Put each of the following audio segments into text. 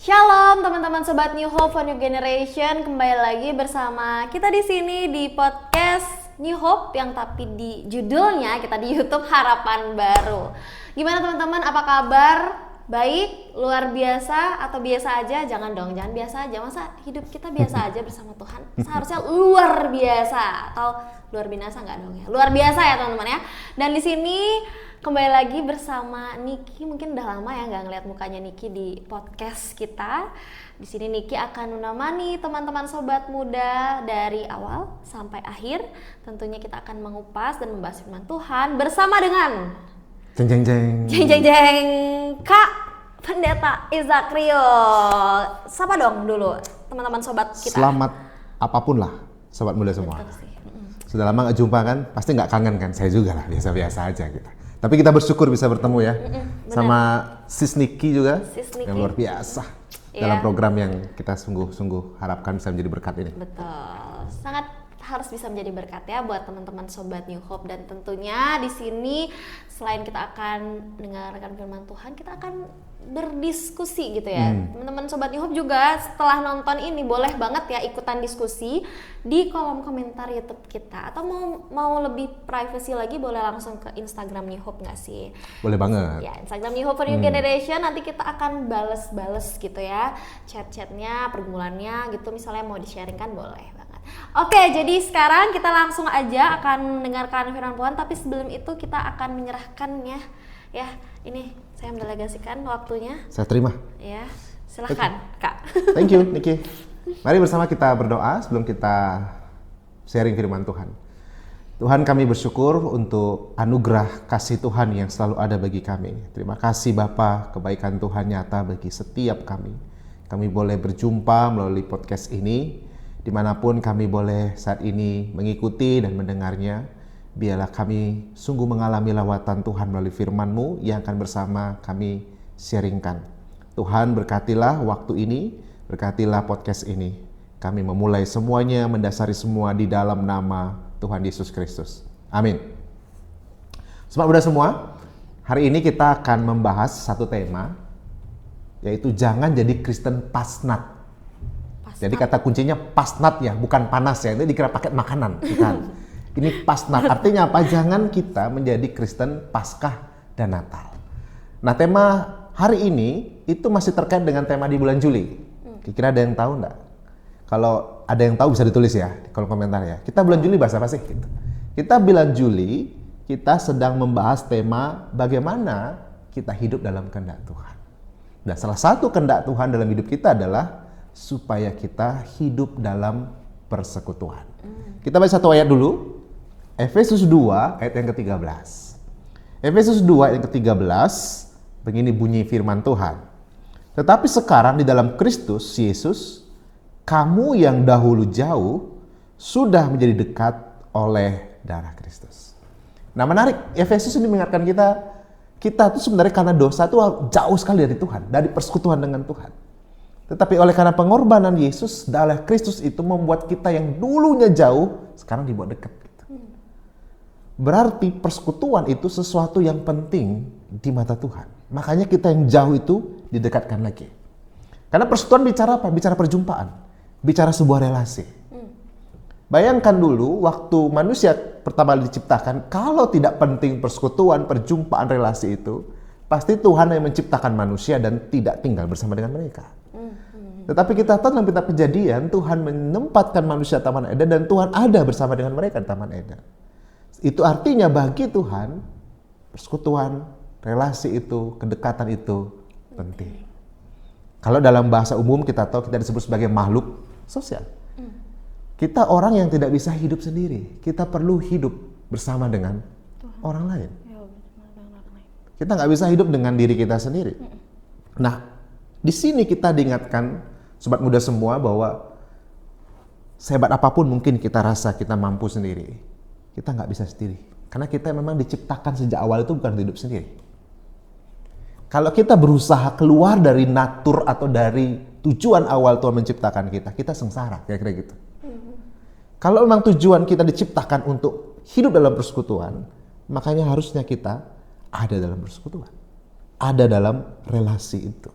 Shalom teman-teman sobat New Hope for New Generation, kembali lagi bersama kita di sini di podcast New Hope yang tapi di judulnya kita di YouTube Harapan Baru. Gimana teman-teman, apa kabar? Baik, luar biasa atau biasa aja? Jangan dong, jangan biasa aja. Masa hidup kita biasa aja bersama Tuhan? Seharusnya luar biasa atau luar binasa nggak dong ya? Luar biasa ya teman-teman ya. Dan di sini kembali lagi bersama Niki. Mungkin udah lama ya nggak ngeliat mukanya Niki di podcast kita. Di sini Niki akan menemani teman-teman sobat muda dari awal sampai akhir. Tentunya kita akan mengupas dan membahas firman Tuhan bersama dengan jeng Kak Pendeta Izakrio. Sapa dong dulu teman-teman sobat kita. Selamat apapun lah sobat muda semua. Sudah lama nggak jumpa kan? Pasti nggak kangen kan? Saya juga lah, biasa-biasa aja kita. Tapi kita bersyukur bisa bertemu ya, sama Sis Niki juga, yang luar biasa dalam program yang kita sungguh-sungguh harapkan bisa menjadi berkat ini. Betul, sangat harus bisa menjadi berkat ya buat teman-teman sobat New Hope. Dan tentunya di sini selain kita akan mendengarkan firman Tuhan, kita akan berdiskusi gitu ya. Teman-teman sobat New Hope juga setelah nonton ini boleh banget ya ikutan diskusi di kolom komentar YouTube kita. Atau mau lebih privacy lagi boleh langsung ke Instagram New Hope nggak sih? Boleh banget. Ya, Instagram New Hope for New Generation, nanti kita akan bales gitu ya, chat-chatnya, pergumulannya gitu, misalnya mau di-sharingkan boleh banget. Oke, jadi sekarang kita langsung aja akan mendengarkan firman Tuhan, tapi sebelum itu kita akan menyerahkannya ya. Ini saya mendelegasikan waktunya. Saya terima. Ya, silakan Kak. Thank you Niki. Mari bersama kita berdoa sebelum kita sharing firman Tuhan. Tuhan, kami bersyukur untuk anugerah kasih Tuhan yang selalu ada bagi kami. Terima kasih Bapa, kebaikan Tuhan nyata bagi setiap kami. Kami boleh berjumpa melalui podcast ini, dimanapun kami boleh saat ini mengikuti dan mendengarnya. Biarlah kami sungguh mengalami lawatan Tuhan melalui firman-Mu yang akan bersama kami sharingkan. Tuhan, berkatilah waktu ini, berkatilah podcast ini. Kami memulai semuanya, mendasari semua di dalam nama Tuhan Yesus Kristus. Amin. Sobat muda semua, hari ini kita akan membahas satu tema, yaitu jangan jadi Kristen pasnat. Jadi kata kuncinya pasnat ya, bukan panas ya, itu dikira paket makanan, bukan. Ini pasnat, artinya apa? Jangan kita menjadi Kristen Paskah dan Natal. Nah, tema hari ini itu masih terkait dengan tema di bulan Juli. Kira-kira ada yang tahu enggak? Kalau ada yang tahu bisa ditulis ya di kolom komentar ya. Kita bulan Juli bahas apa sih? Kita bulan Juli, kita sedang membahas tema bagaimana kita hidup dalam kehendak Tuhan. Nah, salah satu kehendak Tuhan dalam hidup kita adalah supaya kita hidup dalam persekutuan. Kita baca satu ayat dulu. Efesus 2 ayat yang ke-13. Efesus 2 ayat yang ke-13, begini bunyi firman Tuhan. Tetapi sekarang di dalam Kristus Yesus, kamu yang dahulu jauh sudah menjadi dekat oleh darah Kristus. Nah, menarik, Efesus ini mengingatkan kita tuh sebenarnya karena dosa itu jauh sekali dari Tuhan, dari persekutuan dengan Tuhan. Tetapi oleh karena pengorbanan Yesus, darah Kristus itu membuat kita yang dulunya jauh, sekarang dibuat dekat. Berarti persekutuan itu sesuatu yang penting di mata Tuhan. Makanya kita yang jauh itu didekatkan lagi. Karena persekutuan bicara apa? Bicara perjumpaan. Bicara sebuah relasi. Bayangkan dulu waktu manusia pertama diciptakan, kalau tidak penting persekutuan, perjumpaan, relasi itu, pasti Tuhan yang menciptakan manusia dan tidak tinggal bersama dengan mereka. Tetapi kita tahu dalam kitab Kejadian, Tuhan menempatkan manusia di Taman Eden dan Tuhan ada bersama dengan mereka di Taman Eden. Itu artinya bagi Tuhan, persekutuan, relasi itu, kedekatan itu penting. Kalau dalam bahasa umum kita tahu kita disebut sebagai makhluk sosial. Kita orang yang tidak bisa hidup sendiri. Kita perlu hidup bersama dengan orang lain. Kita nggak bisa hidup dengan diri kita sendiri. Nah, di sini kita diingatkan, sobat muda semua, bahwa sehebat apapun mungkin kita rasa kita mampu sendiri, kita nggak bisa sendiri. Karena kita memang diciptakan sejak awal itu bukan hidup sendiri. Kalau kita berusaha keluar dari natur atau dari tujuan awal Tuhan menciptakan kita, kita sengsara, kira-kira gitu. Kalau memang tujuan kita diciptakan untuk hidup dalam persekutuan, makanya harusnya kita ada dalam persekutuan. Ada dalam relasi itu.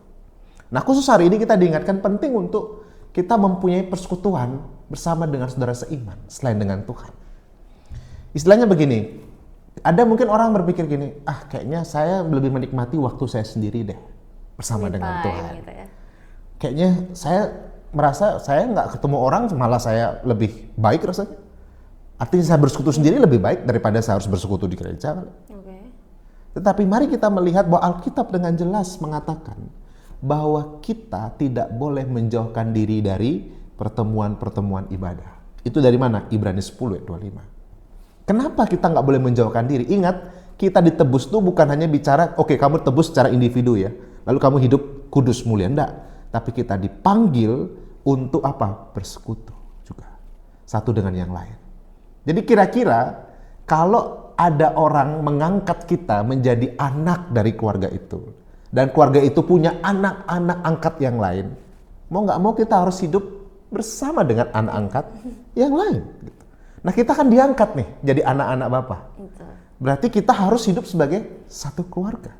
Nah, khusus hari ini kita diingatkan penting untuk kita mempunyai persekutuan bersama dengan saudara seiman selain dengan Tuhan. Istilahnya begini, ada mungkin orang berpikir gini, kayaknya saya lebih menikmati waktu saya sendiri deh bersama dengan Tuhan. Gitu ya. Kayaknya saya merasa saya nggak ketemu orang malah saya lebih baik rasanya. Artinya saya bersekutu sendiri lebih baik daripada saya harus bersekutu di gereja. Tetapi mari kita melihat bahwa Alkitab dengan jelas mengatakan bahwa kita tidak boleh menjauhkan diri dari pertemuan-pertemuan ibadah. Itu dari mana? Ibrani 10 ayat 25. Kenapa kita nggak boleh menjauhkan diri? Ingat, kita ditebus itu bukan hanya bicara, oke, kamu tebus secara individu ya, lalu kamu hidup kudus mulia, enggak. Tapi kita dipanggil untuk apa? Bersekutu juga. Satu dengan yang lain. Jadi kira-kira kalau ada orang mengangkat kita menjadi anak dari keluarga itu, dan keluarga itu punya anak-anak angkat yang lain, mau nggak mau kita harus hidup bersama dengan anak angkat yang lain. Nah, kita kan diangkat nih jadi anak-anak Bapa. Berarti kita harus hidup sebagai satu keluarga.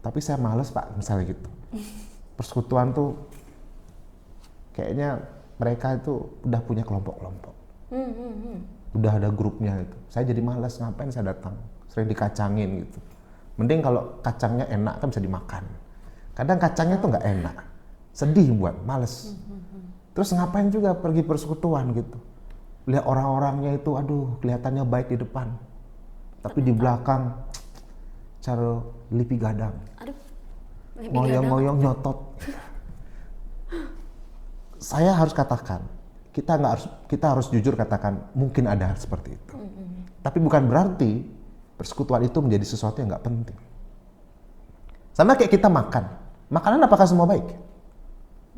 Tapi saya males Pak, misalnya gitu. Persekutuan tuh kayaknya mereka itu udah punya kelompok-kelompok. Udah ada grupnya itu. Saya jadi malas, ngapain saya datang? Sering dikacangin gitu. Mending kalau kacangnya enak kan bisa dimakan. Kadang kacangnya tuh nggak enak. Sedih buat, males. Terus ngapain juga pergi persekutuan gitu. Lihat orang-orangnya itu, aduh kelihatannya baik di depan. Tapi di belakang, cara lipi gadang. Ngoyong-ngoyong nyotot. Saya harus katakan, kita harus jujur katakan, mungkin ada hal seperti itu. Tapi bukan berarti persekutuan itu menjadi sesuatu yang nggak penting. Sama kayak kita makan. Makanan apakah semua baik?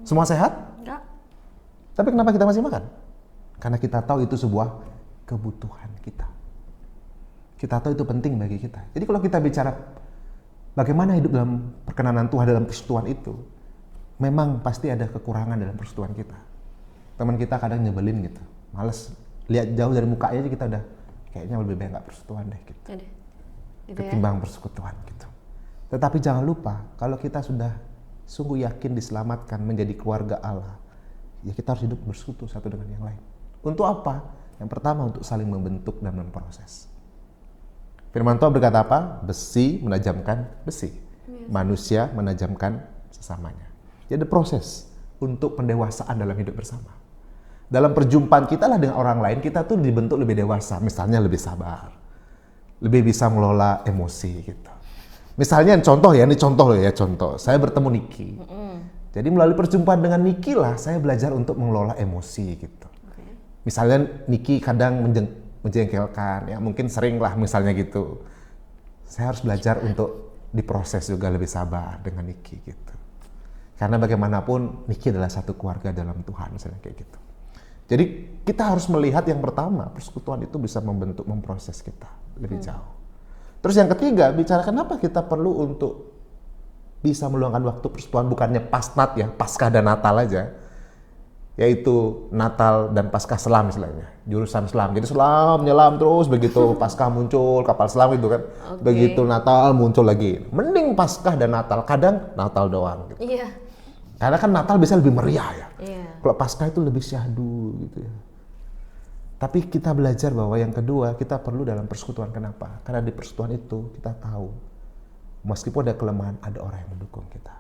Semua sehat? Enggak. Tapi kenapa kita masih makan? Karena kita tahu itu sebuah kebutuhan kita. Kita tahu itu penting bagi kita. Jadi kalau kita bicara bagaimana hidup dalam perkenanan Tuhan dalam persekutuan itu, memang pasti ada kekurangan dalam persekutuan kita. Teman kita kadang nyebelin gitu, males lihat jauh dari mukanya aja kita udah kayaknya lebih baik nggak persekutuan deh gitu. Ketimbang persekutuan gitu. Tetapi jangan lupa kalau kita sudah sungguh yakin diselamatkan menjadi keluarga Allah, ya kita harus hidup bersekutu satu dengan yang lain. Untuk apa? Yang pertama untuk saling membentuk dan memproses. Firman Tuhan berkata apa? Besi menajamkan besi. Manusia menajamkan sesamanya. Jadi proses untuk pendewasaan dalam hidup bersama. Dalam perjumpaan kita lah dengan orang lain, kita tuh dibentuk lebih dewasa. Misalnya lebih sabar. Lebih bisa mengelola emosi gitu. Misalnya contoh ya, ini contoh loh ya, contoh. Saya bertemu Niki. Jadi melalui perjumpaan dengan Niki lah, saya belajar untuk mengelola emosi gitu. Misalnya Niki kadang menjengkelkan, ya mungkin sering lah misalnya gitu. Saya harus belajar untuk diproses juga lebih sabar dengan Niki gitu. Karena bagaimanapun Niki adalah satu keluarga dalam Tuhan, misalnya kayak gitu. Jadi kita harus melihat yang pertama, persekutuan itu bisa membentuk, memproses kita lebih jauh. Terus yang ketiga, bicara kenapa kita perlu untuk bisa meluangkan waktu persekutuan, bukannya pasnat ya, Paskah dan Natal aja. Yaitu Natal dan Paskah selam istilahnya, jurusan selam. Jadi selam, nyelam terus, begitu Paskah muncul, kapal selam itu kan. Begitu Natal muncul lagi. Mending Paskah dan Natal, kadang Natal doang gitu. Iya. Karena kan Natal bisa lebih meriah ya. Iya. Kalau Paskah itu lebih syahdu gitu ya. Tapi kita belajar bahwa yang kedua, kita perlu dalam persekutuan. Kenapa? Karena di persekutuan itu kita tahu, meskipun ada kelemahan, ada orang yang mendukung kita.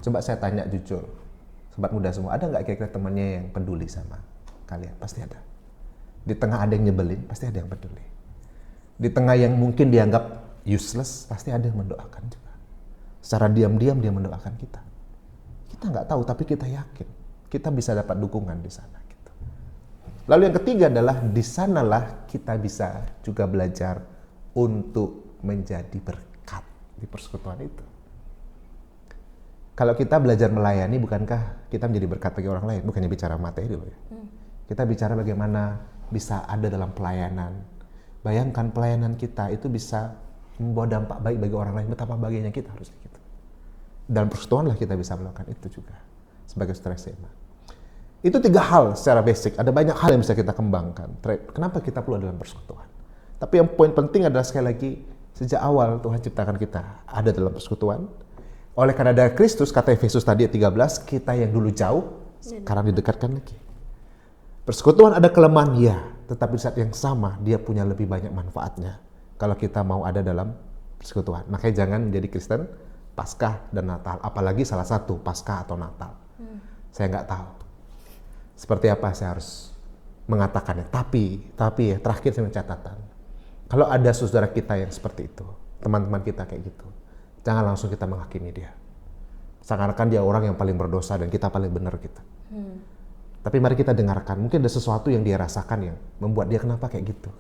Coba saya tanya jujur, sobat muda semua, ada nggak kira-kira temannya yang peduli sama kalian? Pasti ada. Di tengah ada yang nyebelin, pasti ada yang peduli. Di tengah yang mungkin dianggap useless, pasti ada yang mendoakan juga. Secara diam-diam dia mendoakan kita. Kita nggak tahu, tapi kita yakin kita bisa dapat dukungan di sana. Gitu. Lalu yang ketiga adalah di sanalah kita bisa juga belajar untuk menjadi berkat di persekutuan itu. Kalau kita belajar melayani, bukankah kita menjadi berkat bagi orang lain? Bukannya bicara materi loh ya. Kita bicara bagaimana bisa ada dalam pelayanan. Bayangkan pelayanan kita itu bisa membawa dampak baik bagi orang lain. Betapa bahagianya kita harusnya gitu. Dalam persekutuan lah kita bisa melakukan itu juga sebagai saudara seiman. Itu 3 hal secara basic. Ada banyak hal yang bisa kita kembangkan. Kenapa kita perlu dalam persekutuan? Tapi yang poin penting adalah sekali lagi, sejak awal Tuhan ciptakan kita ada dalam persekutuan. Oleh karena ada Kristus, kata Efesus tadi ayat 13, kita yang dulu jauh, sekarang didekatkan lagi. Persekutuan ada kelemahan, ya. Tetapi di saat yang sama, dia punya lebih banyak manfaatnya. Kalau kita mau ada dalam persekutuan. Makanya jangan menjadi Kristen Paskah dan Natal. Apalagi salah satu, Paskah atau Natal. Saya nggak tahu seperti apa saya harus mengatakannya. Tapi ya, terakhir saya catatan. Kalau ada saudara kita yang seperti itu, teman-teman kita kayak gitu, jangan langsung kita menghakimi dia. Seakan-akan dia orang yang paling berdosa dan kita paling benar gitu. Tapi mari kita dengarkan, mungkin ada sesuatu yang dia rasakan yang membuat dia kenapa kayak gitu.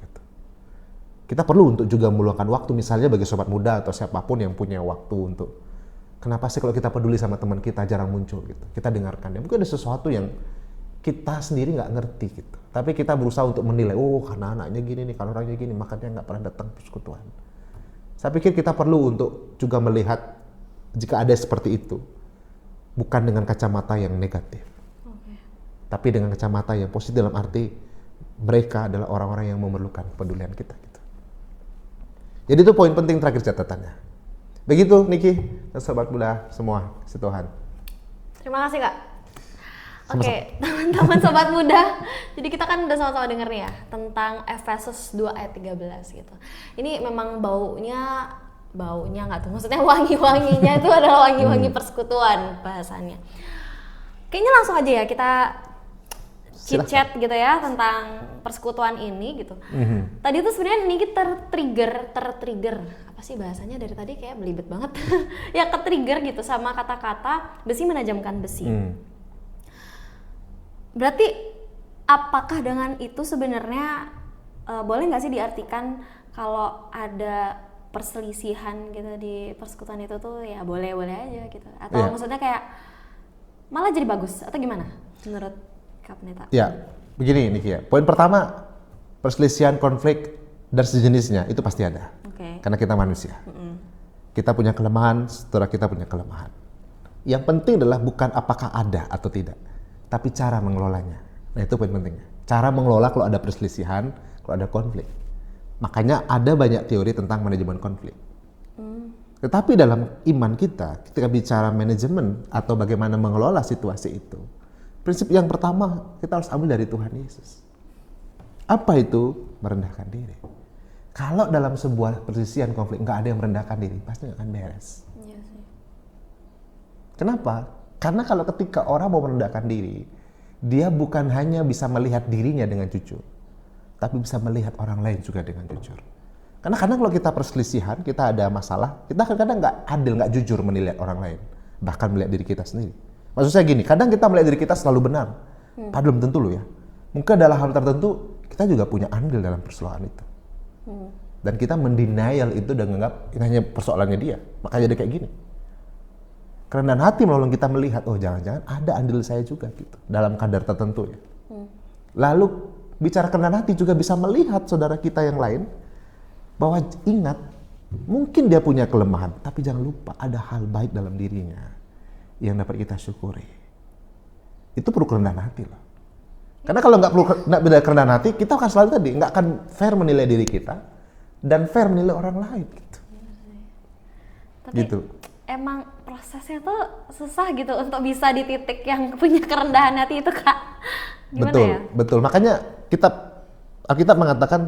Kita perlu untuk juga meluangkan waktu, misalnya bagi sobat muda atau siapapun yang punya waktu untuk, kenapa sih kalau kita peduli sama teman kita jarang muncul gitu. Kita dengarkan dia, mungkin ada sesuatu yang kita sendiri nggak ngerti gitu. Tapi kita berusaha untuk menilai, oh karena anaknya gini nih, kalau orangnya gini, makanya nggak pernah datang persekutuan. Saya pikir kita perlu untuk juga melihat jika ada seperti itu, bukan dengan kacamata yang negatif, tapi dengan kacamata yang positif dalam arti mereka adalah orang-orang yang memerlukan kepedulian kita. Gitu. Jadi itu poin penting terakhir catatannya. Begitu Niki dan sobat muda semua, si Tuhan. Terima kasih Kak. Oke, teman-teman sobat muda. Jadi kita kan udah sama-sama denger nih ya tentang Efesus 2 ayat 13 gitu. Ini memang baunya nggak tuh, maksudnya wangi-wanginya itu adalah wangi-wangi persekutuan bahasannya. Kayaknya langsung aja ya kita chit-chat gitu ya tentang persekutuan ini gitu. Tadi tuh sebenarnya Niki tertrigger apa sih bahasanya dari tadi kayak belibet banget. Ya ketrigger gitu sama kata-kata besi menajamkan besi. Berarti apakah dengan itu sebenarnya boleh nggak sih diartikan kalau ada perselisihan gitu di persekutuan itu tuh ya boleh-boleh aja gitu, atau maksudnya kayak malah jadi bagus atau gimana menurut Kak Pendeta? Ya, begini Niki ya. Poin pertama, perselisihan, konflik dan sejenisnya itu pasti ada. Karena kita manusia. Kita punya kelemahan, saudara kita punya kelemahan. Yang penting adalah bukan apakah ada atau tidak, tapi cara mengelolanya. Nah itu poin pentingnya. Cara mengelola kalau ada perselisihan, kalau ada konflik. Makanya ada banyak teori tentang manajemen konflik. Tetapi dalam iman kita, ketika bicara manajemen atau bagaimana mengelola situasi itu, prinsip yang pertama kita harus ambil dari Tuhan Yesus. Apa itu? Merendahkan diri. Kalau dalam sebuah perselisihan konflik nggak ada yang merendahkan diri, pasti nggak akan beres. Iya sih. Kenapa? Karena kalau ketika orang mau merendahkan diri, dia bukan hanya bisa melihat dirinya dengan jujur, tapi bisa melihat orang lain juga dengan jujur. Karena kadang kalau kita perselisihan, kita ada masalah, kita kadang-kadang nggak adil, nggak jujur menilai orang lain, bahkan melihat diri kita sendiri. Maksud saya gini, kadang kita melihat diri kita selalu benar, padahal belum tentu loh ya. Mungkin dalam hal tertentu, kita juga punya andil dalam persoalan itu. Dan kita mendenial itu dan menganggap ini hanya persoalannya dia, makanya dia kayak gini. Kerendahan hati menolong kita melihat, oh jangan-jangan ada andil saya juga gitu, dalam kadar tertentu ya. Lalu bicara kerendahan hati juga bisa melihat saudara kita yang lain, bahwa ingat, mungkin dia punya kelemahan, tapi jangan lupa ada hal baik dalam dirinya yang dapat kita syukuri. Itu perlu kerendahan hati loh. Karena kalau nggak beda kerendahan hati, kita akan selalu tadi, nggak akan fair menilai diri kita, dan fair menilai orang lain gitu. Tapi gitu. Emang prosesnya tuh susah gitu untuk bisa di titik yang punya kerendahan hati itu Kak. Gimana betul, ya? Betul. Makanya Alkitab mengatakan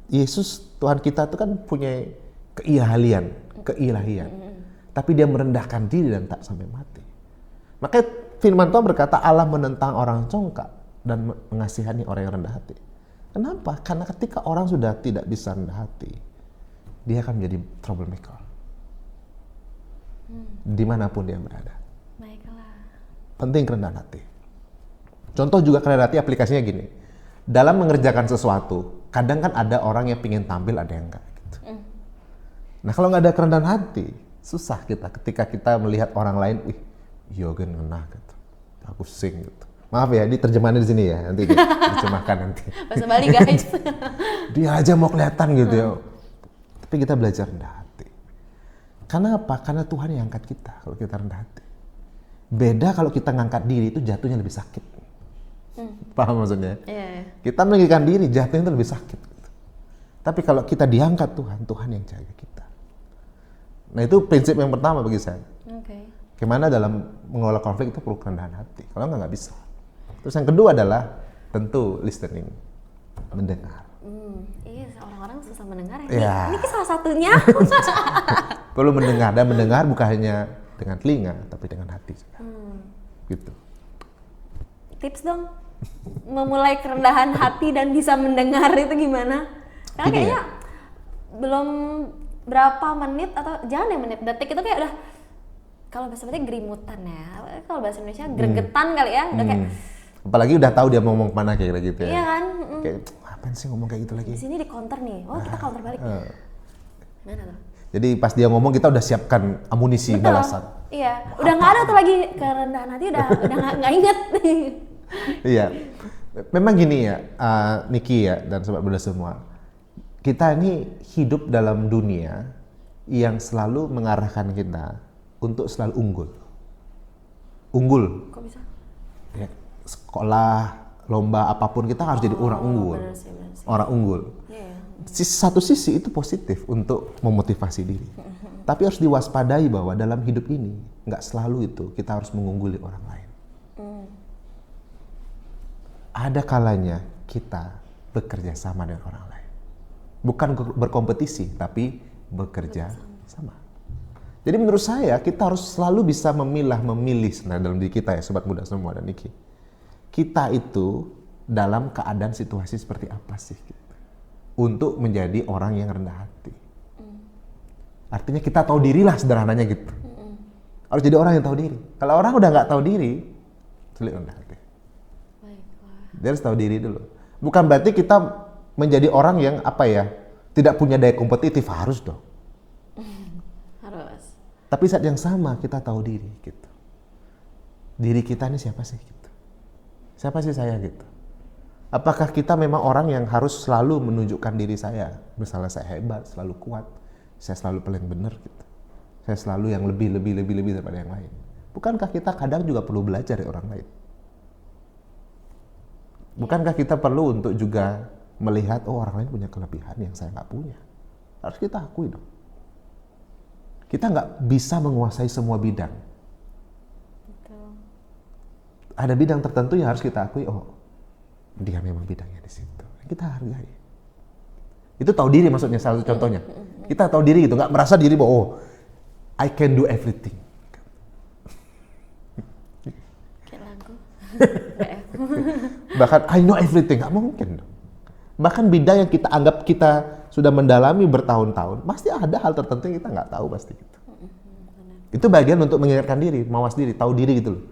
Yesus Tuhan kita itu kan punya keilahian. Tapi dia merendahkan diri dan tak sampai mati. Makanya firman Tuhan berkata Allah menentang orang congkak dan mengasihani orang yang rendah hati. Kenapa? Karena ketika orang sudah tidak bisa rendah hati, dia akan menjadi troublemaker. Dimanapun dia berada. Baiklah. Penting kerendahan hati. Contoh juga kerendahan hati aplikasinya gini. Dalam mengerjakan sesuatu, kadang kan ada orang yang pingin tampil, ada yang enggak. Gitu. Nah kalau nggak ada kerendahan hati, susah kita ketika kita melihat orang lain, Yogen ngenah gitu. Aku sing gitu. Maaf ya, ini terjemahannya di sini ya, nanti diterjemahkan nanti. Bahasa Bali guys. Dia aja mau kelihatan gitu ya. Tapi kita belajar rendah hati. Karena apa? Karena Tuhan yang angkat kita kalau kita rendah hati. Beda kalau kita ngangkat diri itu jatuhnya lebih sakit. Paham maksudnya? Yeah. Kita meninggikan diri jatuhnya itu lebih sakit. Gitu. Tapi kalau kita diangkat Tuhan yang jaga kita. Nah itu prinsip yang pertama bagi saya. Oke. Gimana dalam mengelola konflik itu perlu kerendahan hati. Kalau nggak bisa. Terus yang kedua adalah tentu listening, mendengar. Iya, orang-orang susah mendengar ya. Ya. Ini salah satunya. Perlu mendengar, dan mendengar bukan hanya dengan telinga, tapi dengan hati juga. Gitu. Tips dong, memulai kerendahan hati dan bisa mendengar itu gimana? Karena Gini kayaknya belum berapa menit atau jangan ya menit, detik itu kayak udah, kalau bahasa Indonesia gerimutan ya, kalau bahasa Indonesia gregetan kali ya, udah kayak Apalagi udah tahu dia mau ngomong kemana kayak gitu ya. iya kan. Kayak apaan sih ngomong kayak gitu lagi. Di sini di counter nih, oh kita counter balik. Mana tuh? Jadi pas dia ngomong kita udah siapkan amunisi Betul. balasan. Iya, udah nggak ada tuh lagi kerendahan hati, udah nggak inget. Iya. Memang gini ya, Niki ya dan sobat muda semua. Kita ini hidup dalam dunia yang selalu mengarahkan kita untuk selalu unggul. Unggul. Kok bisa? Ya, sekolah, lomba apapun kita harus jadi orang unggul. Bener sih. Orang unggul. Iya. Satu sisi itu positif untuk memotivasi diri. Tapi harus diwaspadai bahwa dalam hidup ini nggak selalu itu kita harus mengungguli orang lain. Ada kalanya kita bekerja sama dengan orang lain. Bukan berkompetisi, tapi bekerja sama. Jadi menurut saya kita harus selalu bisa memilih sebenarnya dalam diri kita ya sobat muda semua dan Niki. Kita itu dalam keadaan situasi seperti apa sih gitu, untuk menjadi orang yang rendah hati. Artinya kita tahu diri lah sederhananya gitu. Harus jadi orang yang tahu diri. Kalau orang udah nggak tahu diri, sulit rendah hati. Dia harus tahu diri dulu. Bukan berarti kita menjadi orang yang apa ya, tidak punya daya kompetitif, harus dong. Harus. Tapi saat yang sama kita tahu diri gitu. Diri kita ini siapa sih gitu. Siapa sih saya gitu. Apakah kita memang orang yang harus selalu menunjukkan diri saya, misalnya saya hebat, selalu kuat, saya selalu paling benar gitu. Saya selalu yang lebih daripada yang lain. Bukankah kita kadang juga perlu belajar dari orang lain? Bukankah kita perlu untuk juga melihat, oh orang lain punya kelebihan yang saya nggak punya. Harus kita akui dong. Kita nggak bisa menguasai semua bidang. Betul. Ada bidang tertentu yang harus kita akui, oh dia memang bidangnya di situ. Kita hargai. Itu tahu diri maksudnya, salah satu contohnya. Kita tahu diri gitu, nggak merasa diri bahwa, oh I can do everything. Kayak lagu. Bahkan I know everything, nggak mungkin dong. Bahkan bidang yang kita anggap kita sudah mendalami bertahun-tahun, pasti ada hal tertentu yang kita nggak tahu pasti gitu. Itu bagian untuk mengingatkan diri, mawas diri, tahu diri gitu loh.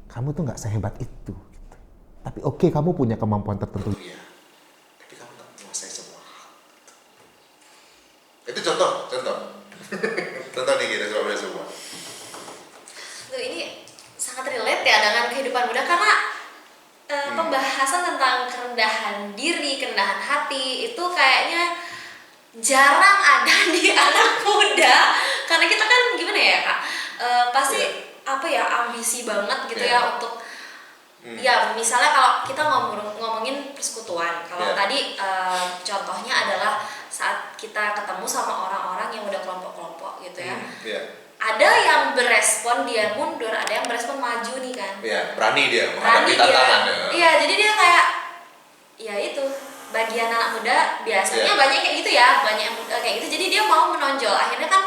Kamu tuh nggak sehebat itu. Gitu. Tapi oke, kamu punya kemampuan tertentu. Iya. Tapi kamu nggak menguasai semua hal. Itu contoh. Contoh nih kita coba semua. Tuh, ini sangat relate ya dengan kehidupan muda karena pembahasan tentang kerendahan diri, kerendahan hati itu kayaknya jarang ada di anak muda karena kita kan gimana ya Kak, pasti apa ya, ambisi banget gitu ya untuk ya misalnya kalau kita ngomongin persekutuan, kalau tadi contohnya adalah saat kita ketemu sama orang-orang yang udah kelompok-kelompok gitu ya. Ada yang berespon dia mundur, ada yang berespon maju nih kan. Iya, berani dia menghadapi tantangan. Iya, jadi dia kayak ya itu bagian anak muda biasanya banyak kayak gitu ya, banyak yang kayak gitu. Jadi dia mau menonjol, akhirnya kan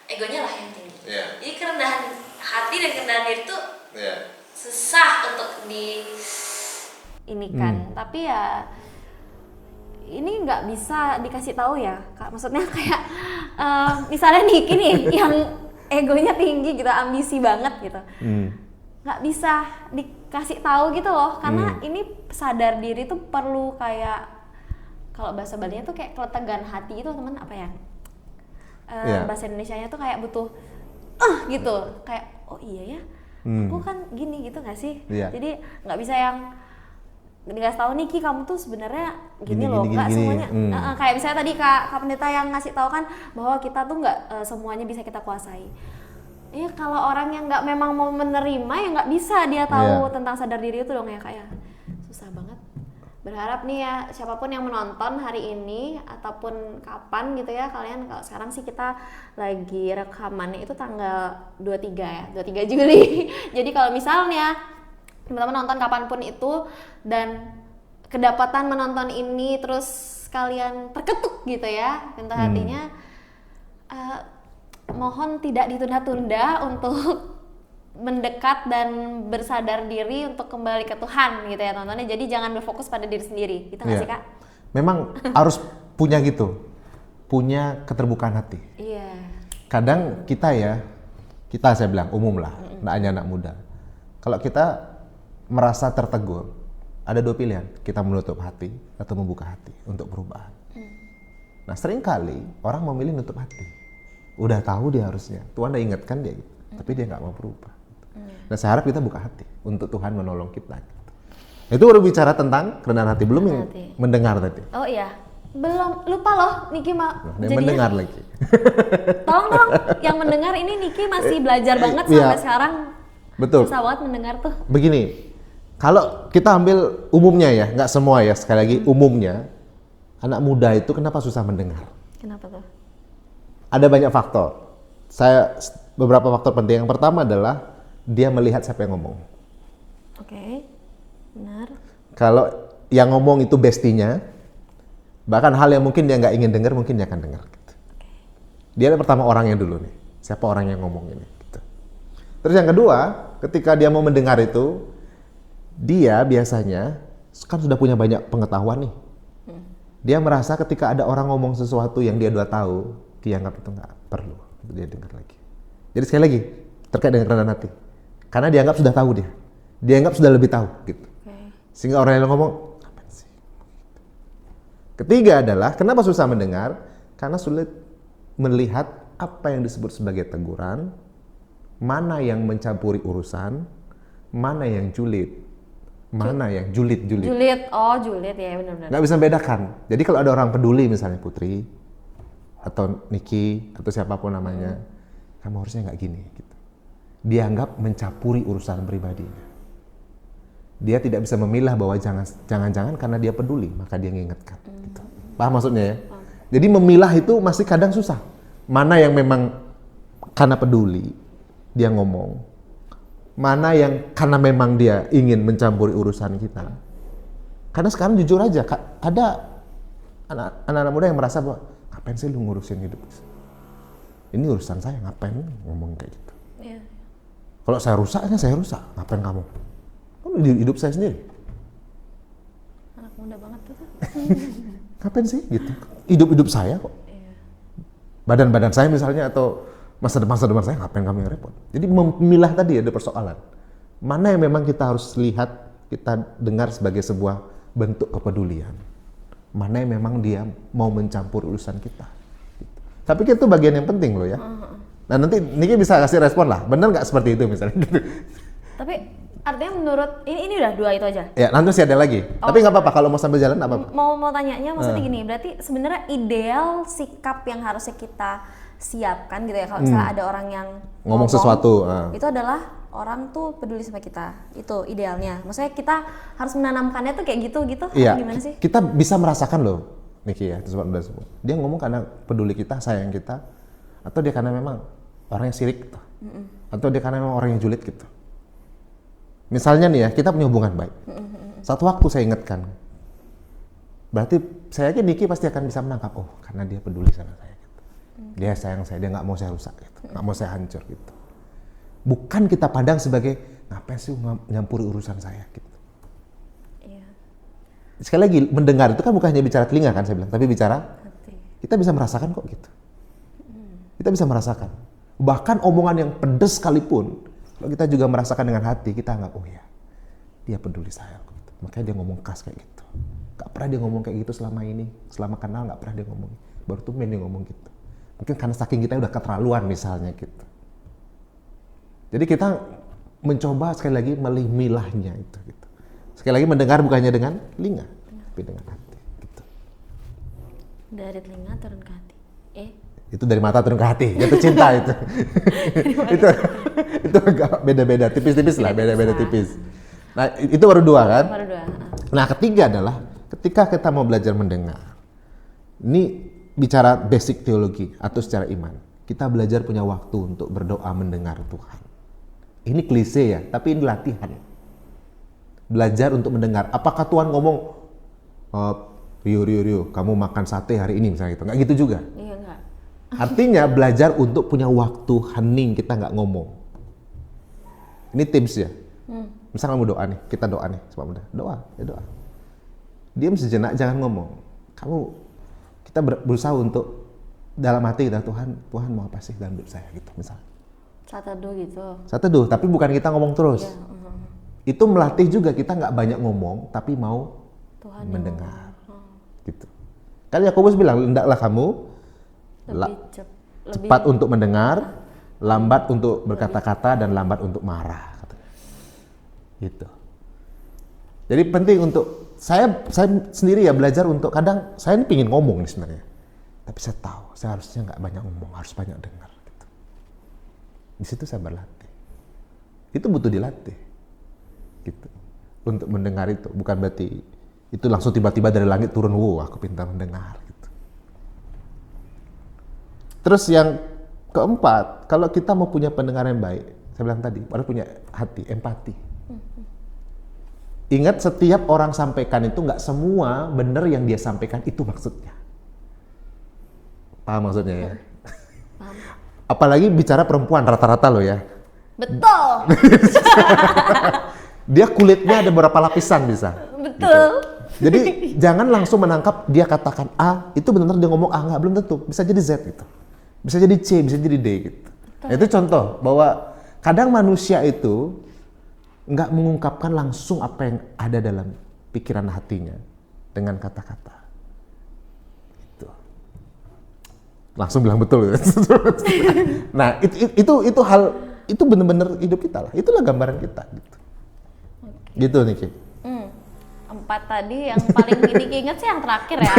egonya lah yang tinggi. Jadi kerendahan hati dan kerendahan diri itu susah untuk di ini kan. Tapi ya ini nggak bisa dikasih tahu ya Kak. Maksudnya kayak misalnya Niki nih yang egonya tinggi gitu, ambisi banget gitu, nggak bisa dikasih tahu gitu loh, karena ini sadar diri tuh perlu kayak, kalau bahasa Balinya tuh kayak keletegan hati itu teman apa ya, bahasa Indonesianya tuh kayak butuh gitu, kayak oh iya ya, aku kan gini gitu nggak sih, jadi nggak bisa yang dikasih tahu Niki kamu tuh sebenarnya gini loh, nggak semuanya. Kayak misalnya tadi Kak Pendeta yang ngasih tahu kan bahwa kita tuh nggak semuanya bisa kita kuasai. Ya kalau orang yang nggak memang mau menerima ya nggak bisa dia tahu tentang sadar diri itu dong ya Kak ya. Susah banget. berharap nih ya siapapun yang menonton hari ini ataupun kapan gitu ya kalian, kalau sekarang sih kita lagi rekamannya itu tanggal 23 ya, 23 Juli. Jadi kalau misalnya teman-teman nonton kapanpun itu dan kedapatan menonton ini terus kalian terketuk gitu ya pintu hatinya, mohon tidak ditunda-tunda untuk mendekat dan bersadar diri untuk kembali ke Tuhan gitu ya tontonnya. Jadi jangan berfokus pada diri sendiri, gitu nggak sih Kak? Memang harus punya gitu, punya keterbukaan hati. Iya. Kadang kita saya bilang umum lah, nggak hanya anak muda. Kalau kita merasa tertegur, ada dua pilihan, kita menutup hati atau membuka hati untuk perubahan. Nah seringkali orang memilih nutup hati, udah tahu dia harusnya, Tuhan udah ingatkan dia gitu, tapi dia nggak mau berubah. Nah saya harap kita buka hati untuk Tuhan menolong kita. Gitu. Itu baru bicara tentang kerendahan hati, belum yang mendengar tadi. Oh iya, belum, lupa loh Niki Dia mendengar lagi. Tolong yang mendengar ini Niki masih belajar banget sampai sekarang. Betul. Susah banget mendengar tuh. Begini, kalau kita ambil umumnya ya, nggak semua ya, sekali lagi umumnya, anak muda itu kenapa susah mendengar? Kenapa tuh? Ada banyak faktor. Beberapa faktor penting. Yang pertama adalah dia melihat siapa yang ngomong. Oke, benar. Kalau yang ngomong itu bestinya, bahkan hal yang mungkin dia nggak ingin dengar, mungkin dia akan dengar. Gitu. Dia pertama orangnya dulu nih, siapa orang yang ngomong ini. Gitu. Terus yang kedua, ketika dia mau mendengar itu, dia biasanya kan sudah punya banyak pengetahuan nih. Dia merasa ketika ada orang ngomong sesuatu yang dia udah tahu, dia anggap itu nggak perlu untuk dia dengar lagi. Jadi sekali lagi, terkait dengan kerendahan hati. Karena dianggap sudah tahu dia. Dianggap sudah lebih tahu gitu. Sehingga orang yang ngomong, apa sih? Ketiga adalah, kenapa susah mendengar? Karena sulit melihat apa yang disebut sebagai teguran, mana yang mencampuri urusan, mana yang julid, mana yang julid. Julid ya benar-benar. Nggak bisa bedakan. Jadi kalau ada orang peduli misalnya Putri, atau Niki, atau siapapun namanya, kamu harusnya nggak gini gitu. Dianggap mencampuri urusan pribadinya. Dia tidak bisa memilah bahwa jangan-jangan karena dia peduli, maka dia mengingatkan. Gitu. Paham maksudnya ya? Jadi memilah itu masih kadang susah. Mana yang memang karena peduli, dia ngomong. Mana yang karena memang dia ingin mencampuri urusan kita. Karena sekarang jujur aja, ada anak-anak muda yang merasa bahwa, ngapain sih lu ngurusin hidup? Ini urusan saya, ngapain ngomong kayak gitu? Yeah. Kalau saya rusak, ngapain kamu? Kamu hidup saya sendiri. Anak muda banget tuh. Ngapain sih gitu? Hidup saya kok. Yeah. Badan saya misalnya atau masa depan saya, ngapain kamu yang repot? Jadi memilah tadi ada persoalan. Mana yang memang kita harus lihat, kita dengar sebagai sebuah bentuk kepedulian. Mana yang memang dia mau mencampur urusan kita. Gitu. Tapi itu bagian yang penting loh ya. Nah nanti Niki bisa kasih respon lah, benar nggak seperti itu misalnya gitu. Tapi artinya menurut, ini udah 2 itu aja? Ya nanti masih ada lagi, tapi nggak apa-apa kalau mau sambil jalan apa-apa. Mau tanyanya maksudnya gini, berarti sebenarnya ideal sikap yang harusnya kita siapkan gitu ya, kalau misalnya ada orang yang ngomong sesuatu. Itu adalah orang tuh peduli sama kita, itu idealnya. Maksudnya kita harus menanamkannya tuh kayak gitu iya, gimana sih? Kita bisa merasakan loh, Niki ya, udah semua. Dia ngomong karena peduli kita, sayang kita, atau dia karena memang orang yang sirik gitu. Atau dia karena memang orang yang julid gitu. Misalnya nih ya, kita punya hubungan baik. Satu waktu saya ingatkan, berarti saya yakin Niki pasti akan bisa menangkap, oh karena dia peduli sama saya gitu. Dia sayang saya, dia nggak mau saya rusak gitu, nggak mau saya hancur gitu. Bukan kita pandang sebagai, ngapain sih nyampuri urusan saya gitu. Iya. Sekali lagi, mendengar itu kan bukan hanya bicara telinga kan saya bilang, tapi bicara hati. Kita bisa merasakan kok gitu. Kita bisa merasakan. Bahkan omongan yang pedas sekalipun, kalau kita juga merasakan dengan hati, kita anggap, oh ya, dia peduli saya. Gitu. Makanya dia ngomong keras kayak gitu. Gak pernah dia ngomong kayak gitu selama ini. Selama kenal gak pernah dia ngomong. Baru tuh dia ngomong gitu. Mungkin karena saking kita udah keterlaluan misalnya gitu. Jadi kita mencoba sekali lagi memilahnya itu. Gitu. Sekali lagi mendengar bukannya dengan telinga, tapi dengan hati. Gitu. Dari telinga turun ke hati. Itu dari mata turun ke hati, jatuh cinta itu. itu agak beda-beda, tipis-tipis lah, beda-beda tipis. Nah itu baru 2 kan? Baru 2. Nah ketiga adalah ketika kita mau belajar mendengar, ini bicara basic teologi atau secara iman, kita belajar punya waktu untuk berdoa mendengar Tuhan. Ini klise ya, tapi ini latihan. Belajar untuk mendengar. Apakah Tuhan ngomong, Rio, kamu makan sate hari ini misalnya gitu? Nggak gitu juga. Iya, enggak. Artinya belajar untuk punya waktu hening, kita nggak ngomong. Ini tips ya. Misal kamu doa nih, kita doa nih, sama muda. Doa. Diam sejenak, jangan ngomong. Kita berusaha untuk dalam hati kita, Tuhan mau apa sih dalam hidup saya gitu misalnya. Saat teduh gitu. Saat teduh, tapi bukan kita ngomong terus. Iya, Itu melatih juga kita nggak banyak ngomong, tapi mau Tuhan mendengar. Gitu. Kan Yakobus bilang, hendaklah kamu cepat untuk mendengar, lambat untuk berkata-kata, dan lambat untuk marah. Katanya. Gitu. Jadi penting untuk saya sendiri ya belajar untuk kadang saya ini pingin ngomong nih sebenarnya, tapi saya tahu saya harusnya nggak banyak ngomong, harus banyak dengar. Gitu. Di situ saya berlatih. Itu butuh dilatih. Gitu. Untuk mendengar itu bukan berarti itu langsung tiba-tiba dari langit turun, wow aku pintar mendengar. Gitu. Terus yang keempat, kalau kita mau punya pendengaran yang baik, saya bilang tadi, harus punya hati, empati. Ingat, setiap orang sampaikan itu nggak semua benar yang dia sampaikan itu maksudnya. Paham maksudnya ya? Paham. Apalagi bicara perempuan rata-rata loh ya. Betul. Dia kulitnya ada beberapa lapisan bisa. Betul. Gitu. Jadi jangan langsung menangkap dia katakan A, itu benar dia ngomong A, nggak, belum tentu. Bisa jadi Z gitu. Bisa jadi C, bisa jadi D gitu. Nah, itu contoh bahwa kadang manusia itu nggak mengungkapkan langsung apa yang ada dalam pikiran hatinya dengan kata-kata. Gitu. Langsung bilang betul. Nah, itu hal itu benar-benar hidup kita lah. Itulah gambaran kita. Gitu. Okay. Gitu Niki. 4 tadi yang paling Niki inget sih yang terakhir ya.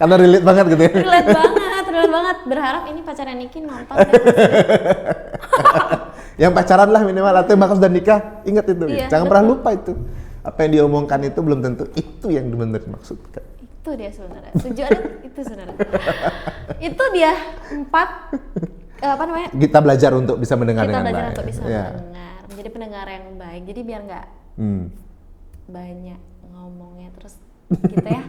Karena relate banget gitu ya. Relate banget. Berharap ini pacarnya Niki nonton deh. Yang pacaran lah minimal, atau yang bakal sudah nikah, ingat itu. Iya, Jangan pernah lupa itu. Apa yang diomongkan itu belum tentu itu yang benar dimaksudkan. Itu dia sebenarnya. Tujuannya itu sebenarnya. Itu dia 4 apa namanya? Kita belajar untuk bisa mendengar dengan baik. Kita belajar untuk bisa Ya. mendengar, menjadi pendengar yang baik. Jadi biar nggak banyak ngomongnya terus gitu ya.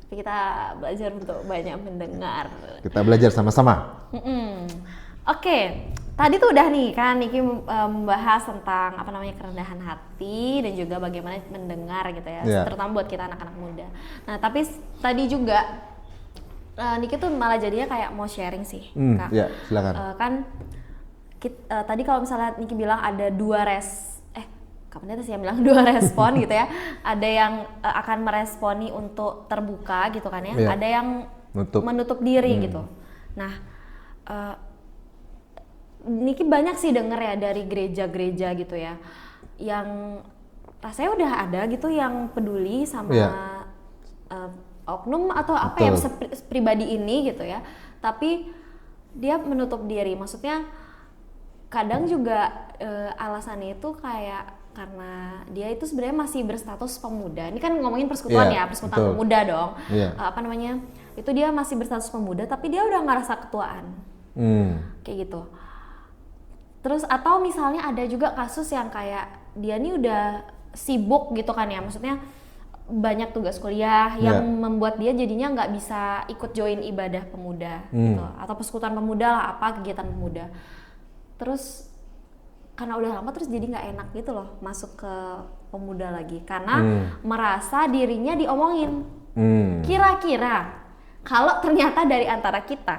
Tapi kita belajar untuk banyak mendengar. Kita belajar sama-sama. Oke, tadi tuh udah nih kan Niki membahas tentang apa namanya kerendahan hati dan juga bagaimana mendengar gitu ya, terutama buat kita anak-anak muda. Nah, tapi tadi juga Niki tuh malah jadinya kayak mau sharing sih, Kak. Ya, silakan. Tadi kalau misalnya Niki bilang ada kapan itu sih yang bilang 2 respon gitu ya. Ada yang akan meresponi untuk terbuka gitu kan ya. Ada yang menutup diri gitu. Nah, Niki banyak sih denger ya dari gereja-gereja gitu ya, yang rasanya udah ada gitu yang peduli sama oknum atau apa ya pribadi ini gitu ya, tapi dia menutup diri. Maksudnya kadang juga alasannya itu kayak karena dia itu sebenarnya masih berstatus pemuda. Ini kan ngomongin persekutuan ya, persekutuan pemuda dong. Apa namanya? Itu dia masih berstatus pemuda, tapi dia udah ngerasa ketuaan. Kayak gitu. Terus atau misalnya ada juga kasus yang kayak dia nih udah sibuk gitu kan ya, maksudnya banyak tugas kuliah yang membuat dia jadinya nggak bisa ikut join ibadah pemuda gitu, atau persekutuan pemuda lah, apa kegiatan pemuda. Terus karena udah lama terus jadi nggak enak gitu loh masuk ke pemuda lagi karena merasa dirinya diomongin. Kira-kira kalau ternyata dari antara kita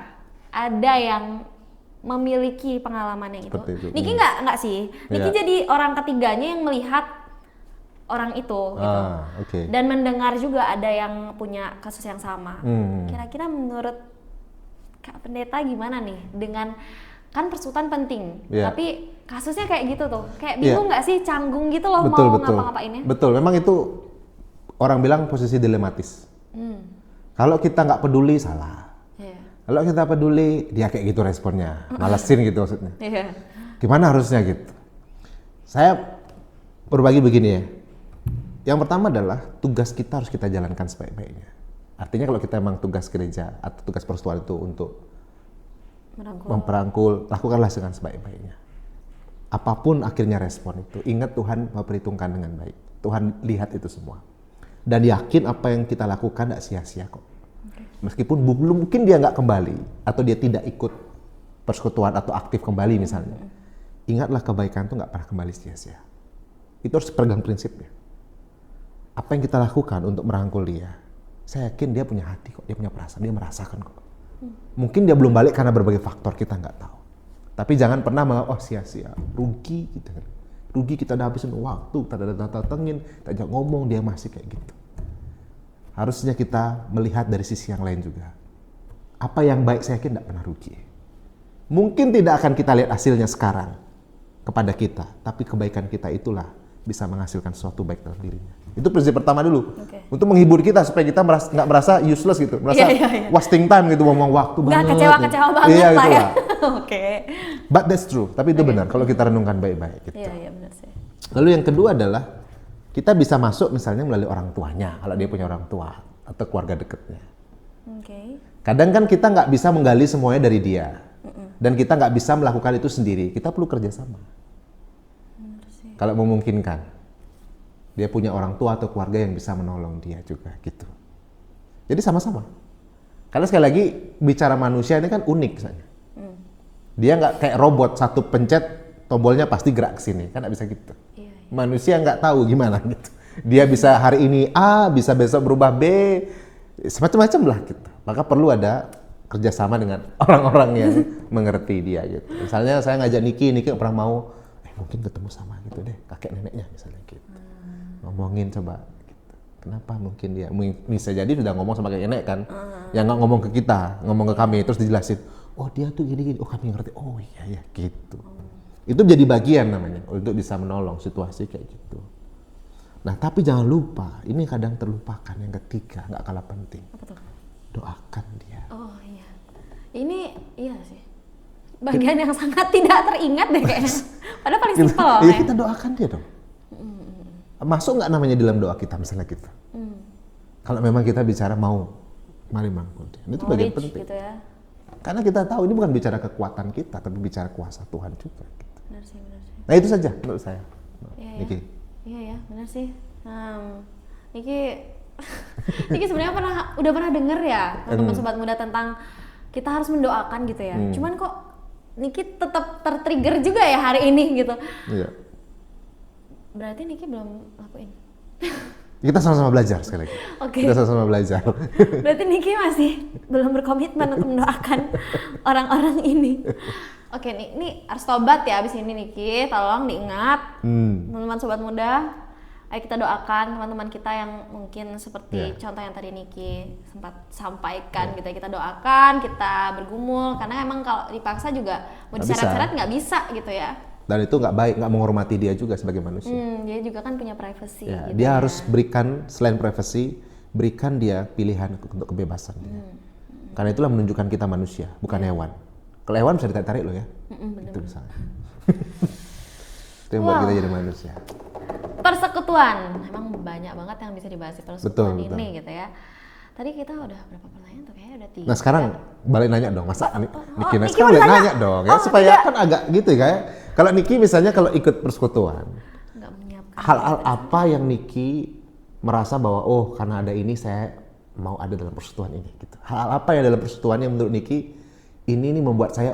ada yang memiliki pengalaman yang itu. Niki nggak sih. Niki jadi orang ketiganya yang melihat orang itu gitu. Dan mendengar juga ada yang punya kasus yang sama. Kira-kira menurut Kak Pendeta gimana nih dengan kan persekutuan penting, tapi kasusnya kayak gitu tuh. Kayak bingung nggak sih, canggung gitu loh mau ngapa-ngapainnya. Betul, memang itu orang bilang posisi dilematis. Kalau kita nggak peduli salah. Kalau kita peduli, dia kayak gitu responnya, malesin gitu maksudnya. Gimana harusnya gitu? Saya berbagi begini ya, Yang pertama adalah tugas kita harus kita jalankan sebaik-baiknya. Artinya kalau kita emang tugas gereja atau tugas persekutuan itu untuk memperangkul, lakukanlah dengan sebaik-baiknya. Apapun akhirnya respon itu, ingat Tuhan memperhitungkan dengan baik. Tuhan lihat itu semua. Dan yakin apa yang kita lakukan tidak sia-sia kok. Meskipun belum mungkin dia nggak kembali atau dia tidak ikut persekutuan atau aktif kembali misalnya. Ingatlah kebaikan itu nggak pernah kembali sia-sia. Itu harus pegang prinsipnya. Apa yang kita lakukan untuk merangkul dia, saya yakin dia punya hati kok, dia punya perasaan, dia merasakan kok. Mungkin dia belum balik karena berbagai faktor kita nggak tahu. Tapi jangan pernah menganggap, oh sia-sia, rugi gitu kan. Rugi kita udah habisin waktu, kita udah datengin, kita ajak ngomong, dia masih kayak gitu. Harusnya kita melihat dari sisi yang lain juga. Apa yang baik saya yakin tidak pernah rugi. Mungkin tidak akan kita lihat hasilnya sekarang kepada kita, tapi kebaikan kita itulah bisa menghasilkan sesuatu baik dalam dirinya. Itu prinsip pertama dulu. Untuk menghibur kita supaya kita nggak merasa useless gitu, merasa wasting time gitu, ngomong waktu banget. Nggak kecewa-kecewa banget iya, lah ya. Oke. But that's true. Tapi itu benar kalau kita renungkan baik-baik gitu. Iya benar sih. Lalu yang kedua adalah kita bisa masuk misalnya melalui orang tuanya kalau dia punya orang tua atau keluarga dekatnya. Kadang kan kita nggak bisa menggali semuanya dari dia. Dan kita nggak bisa melakukan itu sendiri. Kita perlu kerjasama. Kalau memungkinkan. Dia punya orang tua atau keluarga yang bisa menolong dia juga gitu. Jadi sama-sama. Karena sekali lagi bicara manusia ini kan unik misalnya. Dia nggak kayak robot, satu pencet tombolnya pasti gerak ke sini. Kan nggak bisa gitu. Manusia nggak tahu gimana gitu. Dia bisa hari ini A, bisa besok berubah B, semacam-macam lah gitu. Maka perlu ada kerjasama dengan orang-orang yang mengerti dia gitu. Misalnya saya ngajak Niki pernah mau, mungkin ketemu sama gitu deh, kakek neneknya misalnya gitu. Ngomongin coba gitu. Kenapa mungkin dia, bisa jadi sudah ngomong sama kakek nenek kan, yang nggak ngomong ke kita, ngomong ke kami, terus dijelasin, oh dia tuh gini-gini, oh kami ngerti, oh iya gitu. Itu jadi bagian namanya, untuk bisa menolong situasi kayak gitu. Nah tapi jangan lupa, ini kadang terlupakan, yang ketiga, nggak kalah penting. Apa tuh? Doakan dia. Oh iya, ini iya sih bagian yang sangat tidak teringat deh kayaknya. Padahal paling simpel. Iya kita doakan dia dong. Masuk nggak namanya dalam doa kita misalnya kita. Kalau memang kita bicara mari merangkul dia. Itu bagian penting. Gitu ya. Karena kita tahu ini bukan bicara kekuatan kita, tapi bicara kuasa Tuhan juga. Gitu. Benar sih. Nah itu saja menurut saya. Niki. Iya benar sih. Niki Niki sebenarnya udah pernah denger ya teman-teman sobat muda tentang kita harus mendoakan gitu ya. Cuman kok Niki tetap tertrigger juga ya hari ini gitu. Iya. Berarti Niki belum lakuin. Kita sama-sama belajar sekali lagi. Kita sama-sama belajar. Berarti Niki masih belum berkomitmen untuk mendoakan orang-orang ini. Oke, ini harus tobat ya abis ini Niki. Tolong diingat, teman-teman sobat muda. Ayo kita doakan teman-teman kita yang mungkin seperti contoh yang tadi Niki sempat sampaikan gitu ya. Kita doakan, kita bergumul karena emang kalau dipaksa juga mau diseret-seret nggak bisa gitu ya. Dan itu nggak baik, nggak menghormati dia juga sebagai manusia. Dia juga kan punya privasi. Gitu dia harus berikan selain privasi, berikan dia pilihan untuk kebebasan dia. Karena itulah menunjukkan kita manusia, bukan hewan. Kalau hewan bisa ditarik loh ya. Itu misalnya. Itu yang buat kita jadi manusia. Persekutuan, emang banyak banget yang bisa dibahas di persekutuan ini gitu ya. Tadi kita udah berapa pertanyaan tuh, kayaknya udah 3. Nah sekarang balik nanya dong, masa Niki sekarang balik nanya dong ya, supaya kan agak gitu ya. Kalau Niki misalnya kalau ikut persekutuan, hal-hal apa yang Niki merasa bahwa karena ada ini saya mau ada dalam persekutuan ini gitu. Hal-hal apa yang dalam persekutuan yang menurut Niki ini membuat saya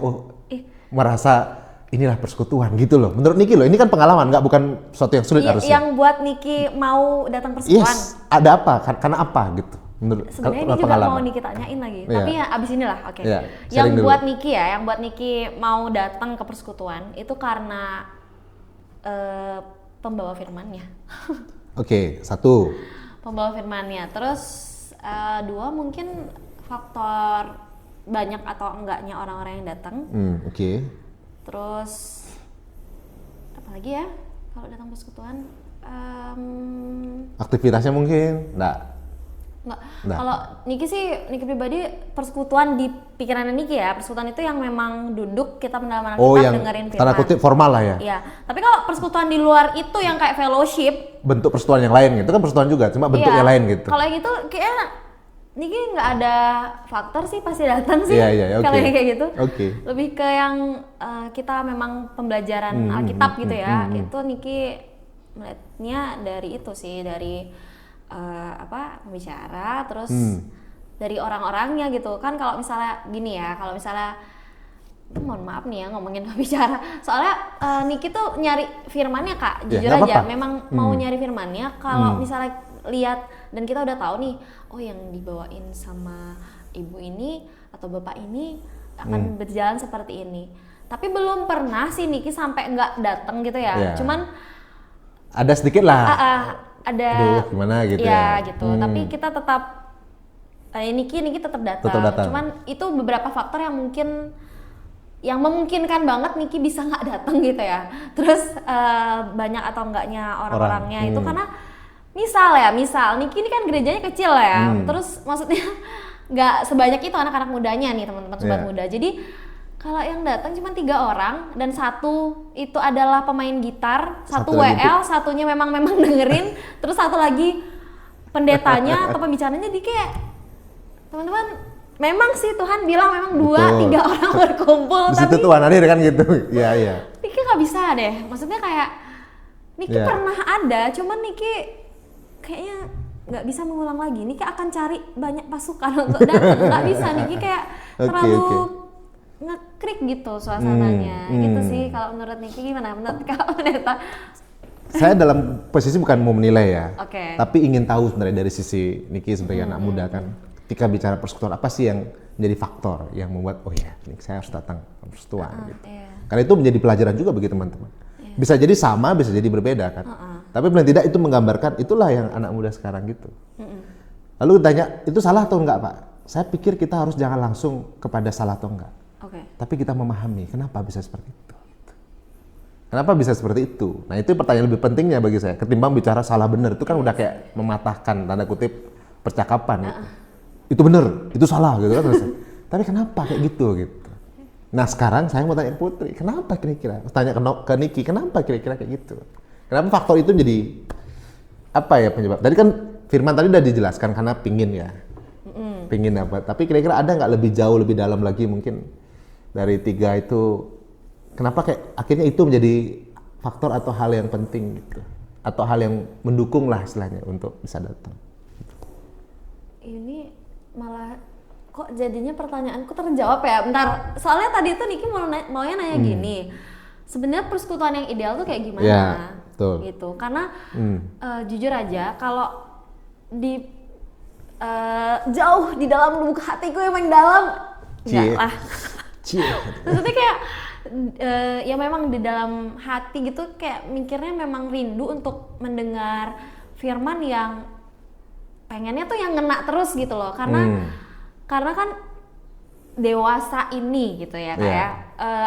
merasa inilah persekutuan gitu loh. Menurut Niki loh, ini kan pengalaman, bukan sesuatu yang sulit harusnya. Yang buat Niki mau datang persekutuan. Yes, ada apa? Karena apa gitu. Sebenarnya ini juga mau Niki tanyain lagi, tapi ya abis inilah, oke. Yang buat Niki yang buat Niki mau datang ke persekutuan itu karena pembawa firman-Nya. Oke, 1. Pembawa firman-Nya, terus 2 mungkin faktor banyak atau enggaknya orang-orang yang datang. Oke. Terus apa lagi ya kalau datang persekutuan? Aktivitasnya mungkin enggak. Nggak. Nggak. Kalau Niki pribadi persekutuan di pikirannya Niki ya, persekutuan itu yang memang duduk kita pendalaman Oh, Alkitab yang dengerin firman. tanda kutip formal lah ya. Iya. Tapi kalau persekutuan di luar itu yang kayak fellowship, Bentuk persekutuan yang lain gitu kan persekutuan juga, cuma bentuknya iya. lain gitu. Kalau yang itu kayak Niki nggak ada faktor sih pasti datang sih. Iya, oke. Kalau yang kayak gitu. Oke. Lebih ke yang kita memang pembelajaran Alkitab gitu ya. Itu Niki melihatnya dari itu sih, dari pembicara, terus dari orang-orangnya gitu kan. Kalau misalnya gini ya, kalau misalnya mohon maaf nih ya ngomongin pembicara, soalnya Niki tuh nyari firmannya Kak, jujur Ya, nggak aja apa-apa. memang mau nyari firmannya. Kalau misalnya lihat dan kita udah tahu nih, oh yang dibawain sama ibu ini atau bapak ini akan berjalan seperti ini, tapi belum pernah sih Niki sampai nggak datang gitu ya. Iya. Cuman Ada sedikit lah. ada Aduh, gimana gitu ya. gitu. Tapi kita tetap Niki tetap datang. Tetap datang. Cuman itu beberapa faktor yang memungkinkan banget Niki bisa nggak datang gitu ya. Terus banyak atau enggaknya orang-orangnya itu karena misal Niki ini kan gerejanya kecil ya. Terus maksudnya nggak sebanyak itu anak-anak mudanya nih, teman-teman sobat muda. Jadi kalau yang datang cuma 3 orang dan satu itu adalah pemain gitar, satu WL, satunya memang dengerin, terus satu lagi pendetanya atau pembicaranya. Jadi kayak teman-teman, memang sih Tuhan bilang memang 2-3 orang berkumpul, Di tapi situ Tuhan hadir kan gitu. Iya. Niki nggak bisa deh. Maksudnya kayak Niki pernah ada, cuman Niki kayaknya nggak bisa mengulang lagi. Niki akan cari banyak pasukan untuk datang. Nggak bisa, Niki kayak terlalu ngekrik gitu suasananya. Gitu sih kalau menurut Niki. Gimana menurut Kak Pendeta? Saya dalam posisi bukan mau menilai ya, Oke. tapi ingin tahu sebenarnya dari sisi Niki sebagai anak muda kan, ketika bicara persekutuan apa sih yang menjadi faktor yang membuat oh ya saya harus datang ke persekutuan gitu. Iya. Karena itu menjadi pelajaran juga bagi teman-teman. Bisa jadi sama, bisa jadi berbeda kan. Tapi paling tidak itu menggambarkan itulah yang anak muda sekarang gitu. Lalu ditanya itu salah atau enggak Pak? Saya pikir kita harus jangan langsung kepada salah atau enggak. Oke. Tapi kita memahami kenapa bisa seperti itu. Kenapa bisa seperti itu? Nah itu pertanyaan lebih pentingnya bagi saya. Ketimbang bicara salah benar, itu kan udah kayak mematahkan tanda kutip percakapan. Gitu. Itu benar, itu salah gitu kan. Tapi kenapa kayak gitu gitu? Nah sekarang saya mau tanya ke Putri, kenapa kira-kira? Tanya ke Niki, kenapa kira-kira kayak gitu? Kenapa faktor itu jadi apa ya penyebab? Tadi kan firman tadi udah dijelaskan karena pingin ya. Pingin apa? Tapi kira-kira ada nggak lebih jauh, lebih dalam lagi mungkin? Dari 3 itu, kenapa kayak akhirnya itu menjadi faktor atau hal yang penting gitu, atau hal yang mendukung lah istilahnya untuk bisa datang. Ini malah kok jadinya pertanyaanku terjawab ya. Bentar, soalnya tadi tuh Niki maunya nanya gini. Sebenarnya persekutuan yang ideal tuh kayak gimana? Ya, betul. Gitu. Karena jujur aja kalau di jauh di dalam lubuk hatiku yang paling dalam, enggak lah. Maksudnya kayak ya memang di dalam hati gitu kayak mikirnya memang rindu untuk mendengar firman yang pengennya tuh yang ngena terus gitu loh. Karena kan dewasa ini gitu ya kayak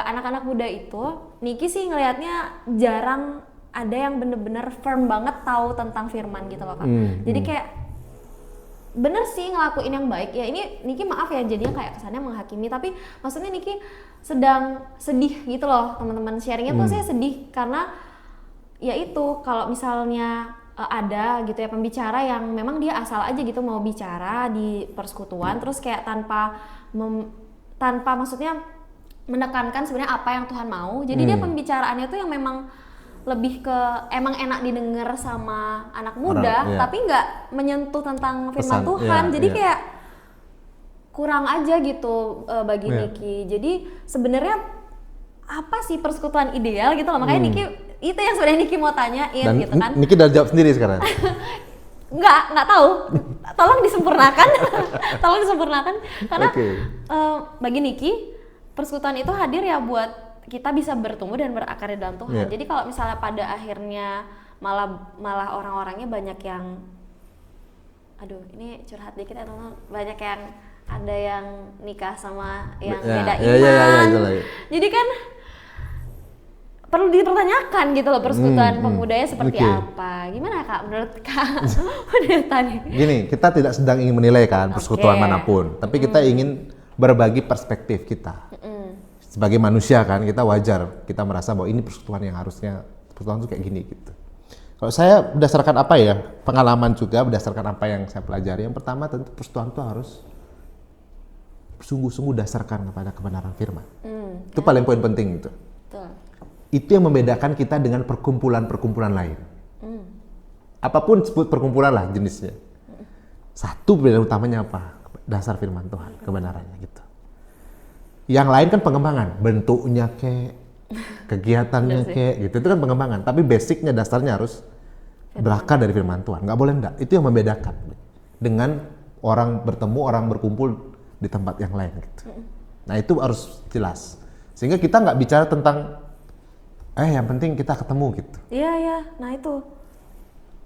anak-anak muda itu Niki sih ngelihatnya jarang ada yang bener-bener firm banget tahu tentang firman gitu loh Kak. Jadi kayak bener sih ngelakuin yang baik ya. Ini Niki maaf ya jadinya kayak kesannya menghakimi, tapi maksudnya Niki sedang sedih gitu loh teman-teman. Sharingnya tuh saya sedih karena ya itu kalau misalnya ada gitu ya pembicara yang memang dia asal aja gitu mau bicara di persekutuan terus kayak tanpa maksudnya menekankan sebenarnya apa yang Tuhan mau. Jadi dia pembicaraannya tuh yang memang lebih ke emang enak didengar sama anak muda, tapi nggak menyentuh tentang firman Tuhan. Jadi kayak kurang aja gitu bagi Niki. Jadi sebenarnya apa sih persekutuan ideal gitu loh. Makanya Niki itu yang sebenarnya Niki mau tanyain. Dan gitu kan. Niki udah jawab sendiri sekarang. nggak tahu. Tolong disempurnakan. Tolong disempurnakan karena bagi Niki persekutuan itu hadir ya buat kita bisa bertumbuh dan berakar di dalam Tuhan. Jadi kalau misalnya pada akhirnya malah orang-orangnya banyak yang, aduh ini curhat dikit ya teman-teman, banyak yang ada yang nikah sama yang beda iman. Jadi kan perlu dipertanyakan gitu loh persekutuan pemudanya seperti Oke. apa. Gimana Kak menurut Kak pendeta nih? Gini, kita tidak sedang ingin menilai kan persekutuan Oke. manapun, tapi kita ingin berbagi perspektif kita. Sebagai manusia kan, kita wajar, kita merasa bahwa ini persekutuan yang harusnya, persekutuan itu kayak gini gitu. Kalau saya berdasarkan apa ya, pengalaman juga, berdasarkan apa yang saya pelajari, yang pertama tentu persekutuan itu harus sungguh-sungguh dasarkan kepada kebenaran firman. Itu paling poin penting gitu. Betul. Itu yang membedakan kita dengan perkumpulan-perkumpulan lain. Apapun sebut perkumpulan lah jenisnya. Satu perbedaan utamanya apa? Dasar firman Tuhan, kebenarannya gitu. Yang lain kan pengembangan, bentuknya kayak, kegiatannya kayak gitu. Itu kan pengembangan, tapi basicnya dasarnya harus berakar dari firman Tuhan. Nggak boleh enggak. Itu yang membedakan dengan orang bertemu, orang berkumpul di tempat yang lain gitu. Nah itu harus jelas. Sehingga kita nggak bicara tentang yang penting kita ketemu gitu. Iya, nah itu.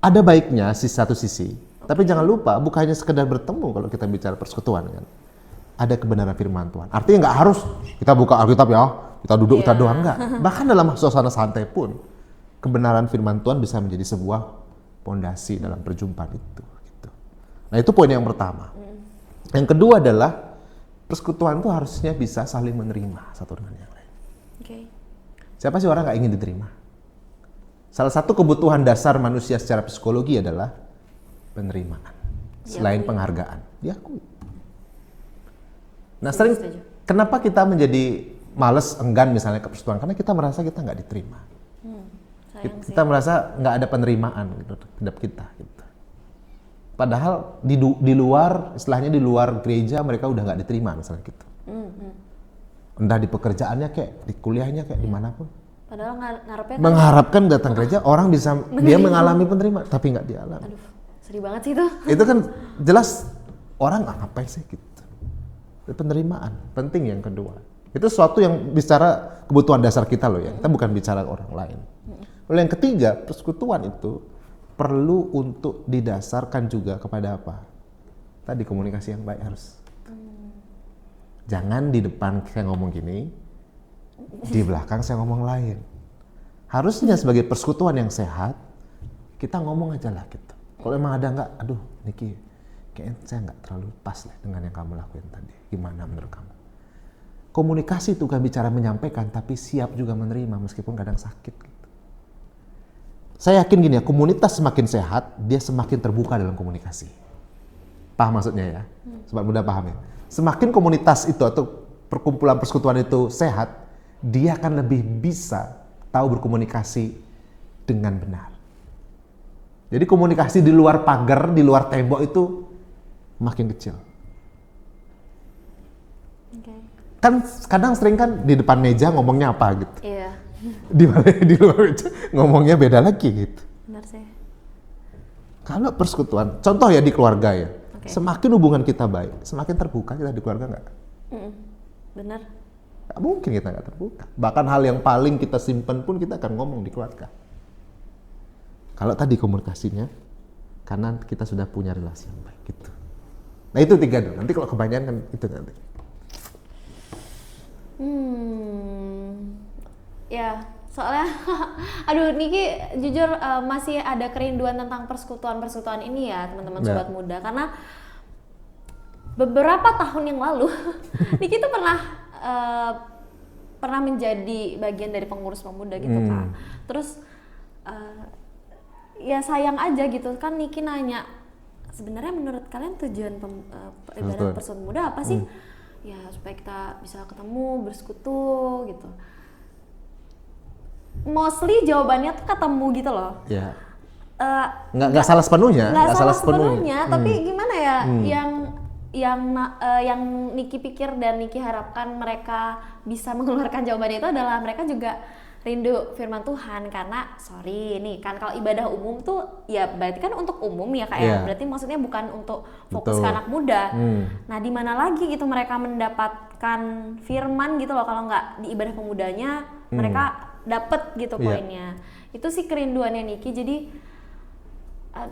Ada baiknya satu sisi, tapi jangan lupa bukannya sekedar bertemu kalau kita bicara persekutuan kan. Ada kebenaran firman Tuhan. Artinya nggak harus kita buka Alkitab ya, kita duduk kita doang enggak. Bahkan dalam suasana santai pun kebenaran firman Tuhan bisa menjadi sebuah pondasi dalam perjumpaan itu. Gitu. Nah itu poin yang pertama. Yang kedua adalah persekutuan itu harusnya bisa saling menerima satu dengan yang lain. Oke. Siapa sih orang nggak ingin diterima? Salah satu kebutuhan dasar manusia secara psikologi adalah penerimaan. Selain penghargaan, diakui. Nah sering, kenapa kita menjadi males, enggan misalnya ke persekutuan? Karena kita merasa kita nggak diterima. Kita merasa nggak ada penerimaan gitu, terhadap kita. Gitu. Padahal di luar, istilahnya di luar gereja mereka udah nggak diterima misalnya gitu. Entah di pekerjaannya kayak, di kuliahnya kayak, dimanapun. Padahal ngarepnya kan, Mengharapkan datang gereja, orang bisa, dia mengalami penerimaan, tapi nggak dialami. aduh, sedih banget sih itu. Itu kan jelas orang ngapain sih gitu. Penerimaan, penting yang kedua. Itu sesuatu yang bicara kebutuhan dasar kita loh ya, kita bukan bicara orang lain. Lalu yang ketiga, persekutuan itu perlu untuk didasarkan juga kepada apa? Tadi komunikasi yang baik harus. Jangan di depan saya ngomong gini, di belakang saya ngomong lain. Harusnya sebagai persekutuan yang sehat, kita ngomong aja lah gitu. Kalau emang ada nggak, aduh Niki, kayaknya saya nggak terlalu pas lah dengan yang kamu lakuin tadi. Gimana menurut kamu? Komunikasi itu kan bicara menyampaikan, tapi siap juga menerima meskipun kadang sakit. Gitu. Saya yakin gini ya, komunitas semakin sehat, dia semakin terbuka dalam komunikasi. Paham maksudnya ya? Sobat muda paham ya? Semakin komunitas itu atau perkumpulan persekutuan itu sehat, dia akan lebih bisa tahu berkomunikasi dengan benar. Jadi komunikasi di luar pagar, di luar tembok itu makin kecil. Kan kadang sering kan di depan meja ngomongnya apa gitu. Iya. Di luar meja ngomongnya beda lagi gitu. Benar sih. Kalau persekutuan, contoh ya di keluarga ya, semakin hubungan kita baik, semakin terbuka kita di keluarga nggak? Benar. Nggak mungkin kita nggak terbuka. Bahkan hal yang paling kita simpan pun kita akan ngomong di keluarga. Kalau tadi komunikasinya, karena kita sudah punya relasi yang baik gitu. Nah itu 3 dulu. Nanti kalau kebanyakan kan itu nanti. Ya, soalnya, aduh Niki jujur masih ada kerinduan tentang persekutuan ini ya teman-teman sobat muda. Karena beberapa tahun yang lalu, Niki tuh pernah menjadi bagian dari pengurus pemuda gitu Kak. Terus ya sayang aja gitu kan Niki nanya, sebenarnya menurut kalian tujuan ibadah persekutuan muda apa sih? Ya supaya kita bisa ketemu, bersekutu gitu. Mostly jawabannya tuh ketemu gitu loh. Ya. Nggak salah sepenuhnya. Nggak salah sepenuhnya, tapi gimana ya? Yang Niki pikir dan Niki harapkan mereka bisa mengeluarkan jawabannya itu adalah mereka juga rindu firman Tuhan. Karena sorry nih kan kalau ibadah umum tuh ya berarti kan untuk umum ya Kak ya. Berarti maksudnya bukan untuk fokus ke anak muda. Nah di mana lagi gitu mereka mendapatkan firman gitu loh kalau nggak di ibadah pemudanya mereka dapet gitu poinnya. Itu sih kerinduannya Niki. Jadi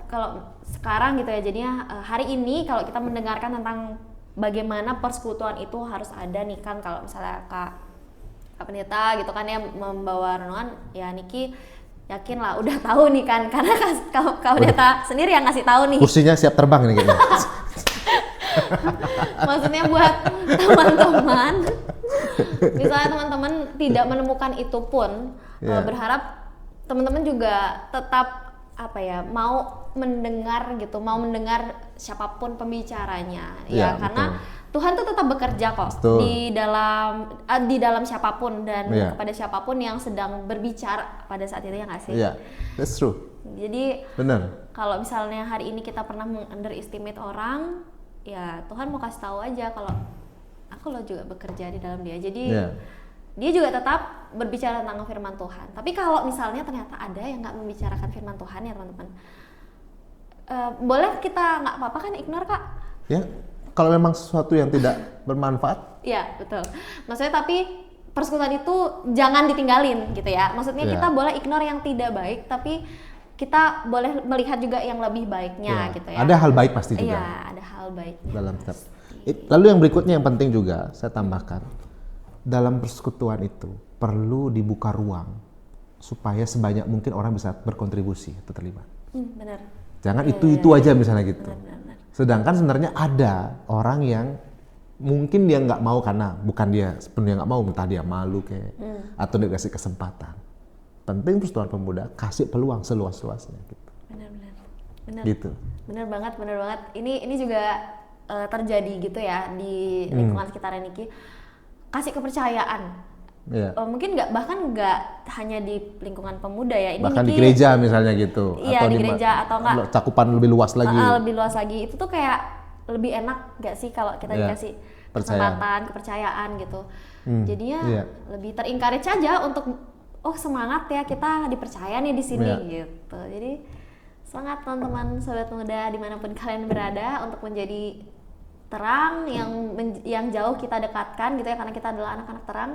kalau sekarang gitu ya jadinya hari ini kalau kita mendengarkan tentang bagaimana persekutuan itu harus ada nih kan kalau misalnya Kak Kak Pendeta gitu kan ya membawa renungan, ya Niki yakin lah udah tahu nih kan, karena Kak Pendeta sendiri yang ngasih tahu nih. Kursinya siap terbang nih kayaknya. Maksudnya buat teman-teman, misalnya teman-teman tidak menemukan itu pun, berharap teman-teman juga tetap mau mendengar gitu, mau mendengar siapapun pembicaranya, ya karena betul. Tuhan tuh tetap bekerja kok di dalam siapapun dan kepada siapapun yang sedang berbicara pada saat itu, ya nggak sih? Iya, that's true. Jadi Benar. kalau misalnya hari ini kita pernah underestimate orang, ya Tuhan mau kasih tahu aja kalau aku loh juga bekerja di dalam dia. Jadi dia juga tetap berbicara tentang firman Tuhan. Tapi kalau misalnya ternyata ada yang nggak membicarakan firman Tuhan ya teman-teman, boleh kita nggak apa-apa kan ignore Kak? Ya, kalau memang sesuatu yang tidak bermanfaat. Iya betul. Maksudnya tapi persekutuan itu jangan ditinggalin gitu ya. Maksudnya kita boleh ignore yang tidak baik, tapi kita boleh melihat juga yang lebih baiknya gitu ya. Ada hal baik pasti juga. Iya, ada hal baiknya. Dalam lalu yang berikutnya yang penting juga saya tambahkan, dalam persekutuan itu perlu dibuka ruang supaya sebanyak mungkin orang bisa berkontribusi atau terlibat. Benar. Jangan itu aja misalnya gitu. Benar. Sedangkan sebenarnya ada orang yang mungkin dia nggak mau karena bukan dia sepenuhnya nggak mau, entah dia malu kayak atau dia kasih kesempatan. Penting persekutuan pemuda kasih peluang seluas-luasnya gitu. Benar. Gitu. Benar banget. Ini juga terjadi gitu ya di lingkungan sekitar Niki. Kasih kepercayaan. Mungkin bahkan nggak hanya di lingkungan pemuda ya. Ini bahkan Niki, di gereja misalnya gitu. Iya, atau di gereja atau enggak cakupan lebih luas lagi. Lebih luas lagi. Itu tuh kayak lebih enak nggak sih kalau kita dikasih kesempatan, kepercayaan gitu. Jadinya lebih ter-encourage aja untuk semangat ya, kita dipercaya nih di sini gitu. Jadi semangat teman-teman sobat muda dimanapun kalian berada untuk menjadi terang yang jauh kita dekatkan gitu ya, karena kita adalah anak-anak terang.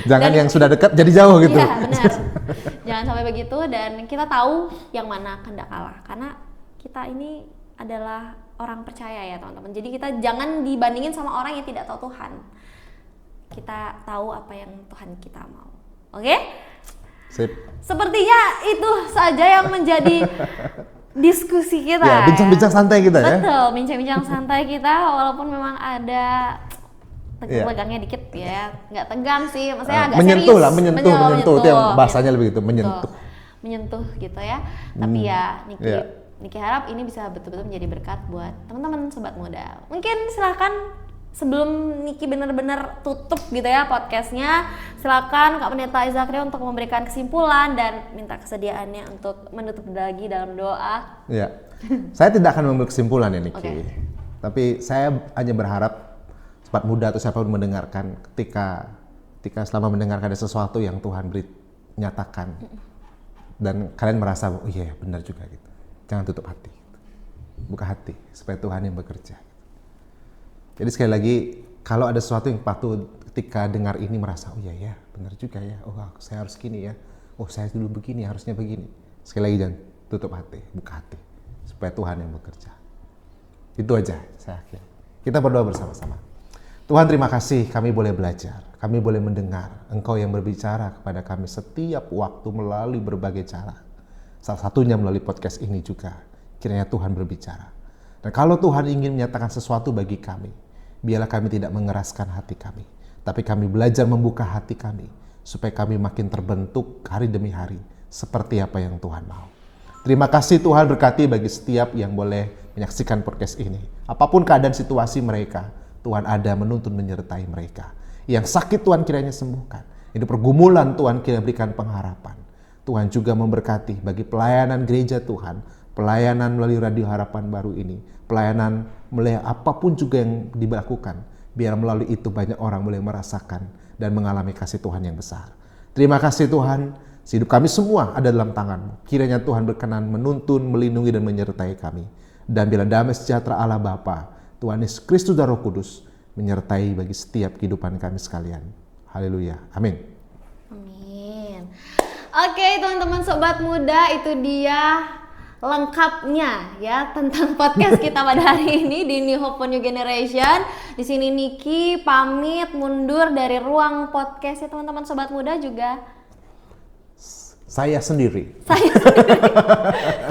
Jangan yang sudah dekat jadi jauh gitu. Iya benar. Jangan sampai begitu, dan kita tahu yang mana kehendak Allah karena kita ini adalah orang percaya ya teman-teman. Jadi kita jangan dibandingin sama orang yang tidak tahu Tuhan. Kita tahu apa yang Tuhan kita mau. Oke? Sip. Sepertinya itu saja yang menjadi diskusi kita. Ya, bincang-bincang santai kita ya. Betul, bincang-bincang santai kita, walaupun memang ada tegangnya dikit ya. Nggak tegang sih, maksudnya agak menyentuh serius. lah, menyentuh itu yang bahasanya lebih gitu, menyentuh gitu ya. Tapi ya Niki harap ini bisa betul-betul menjadi berkat buat teman-teman sobat muda. Mungkin silakan sebelum Niki benar-benar tutup gitu ya podcastnya, silakan Kak Pendeta Izakria untuk memberikan kesimpulan dan minta kesediaannya untuk menutup lagi dalam doa. Iya, saya tidak akan mengambil kesimpulan ya Niki. Okay. Tapi saya hanya berharap sobat muda atau siapapun mendengarkan, ketika selama mendengarkan ada sesuatu yang Tuhan beri nyatakan dan kalian merasa oh iya benar juga gitu, jangan tutup hati, buka hati supaya Tuhan yang bekerja. Jadi sekali lagi, kalau ada sesuatu yang patut ketika dengar ini merasa, oh iya ya, benar juga ya, oh saya harus gini ya, oh saya dulu begini, harusnya begini. Sekali lagi jangan tutup hati, buka hati, supaya Tuhan yang bekerja. Itu aja saya akhir. Kita berdoa bersama-sama. Tuhan terima kasih kami boleh belajar, kami boleh mendengar Engkau yang berbicara kepada kami setiap waktu melalui berbagai cara. Salah satunya melalui podcast ini juga, kiranya Tuhan berbicara. Dan kalau Tuhan ingin menyatakan sesuatu bagi kami, biarlah kami tidak mengeraskan hati kami, tapi kami belajar membuka hati kami, supaya kami makin terbentuk hari demi hari, seperti apa yang Tuhan mau. Terima kasih Tuhan, berkati bagi setiap yang boleh menyaksikan podcast ini. Apapun keadaan situasi mereka, Tuhan ada menuntun menyertai mereka. Yang sakit Tuhan kiranya sembuhkan. Ini pergumulan Tuhan kiranya berikan pengharapan. Tuhan juga memberkati bagi pelayanan gereja Tuhan, pelayanan melalui Radio Harapan Baru ini, pelayanan melalui apapun juga yang dilakukan, biar melalui itu banyak orang boleh merasakan dan mengalami kasih Tuhan yang besar. Terima kasih Tuhan, hidup kami semua ada dalam tangan-Mu. Kiranya Tuhan berkenan menuntun, melindungi dan menyertai kami. Dan bila damai sejahtera Allah Bapa, Tuhan Yesus Kristus dan Roh Kudus menyertai bagi setiap kehidupan kami sekalian. Haleluya. Amin. Amin. Oke teman-teman sobat muda, itu dia lengkapnya ya tentang podcast kita pada hari ini di New Hope for New Generation. Di sini Niki pamit mundur dari ruang podcast ya teman-teman sobat muda juga. Saya sendiri.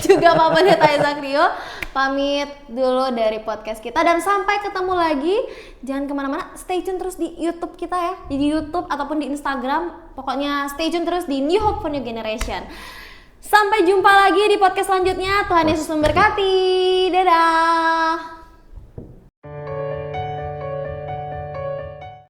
Juga Pak Pendeta Zakrio pamit dulu dari podcast kita dan sampai ketemu lagi. Jangan kemana-mana, stay tune terus di YouTube kita ya, di YouTube ataupun di Instagram. Pokoknya stay tune terus di New Hope for New Generation. Sampai jumpa lagi di podcast selanjutnya. Tuhan Yesus memberkati. Dadah.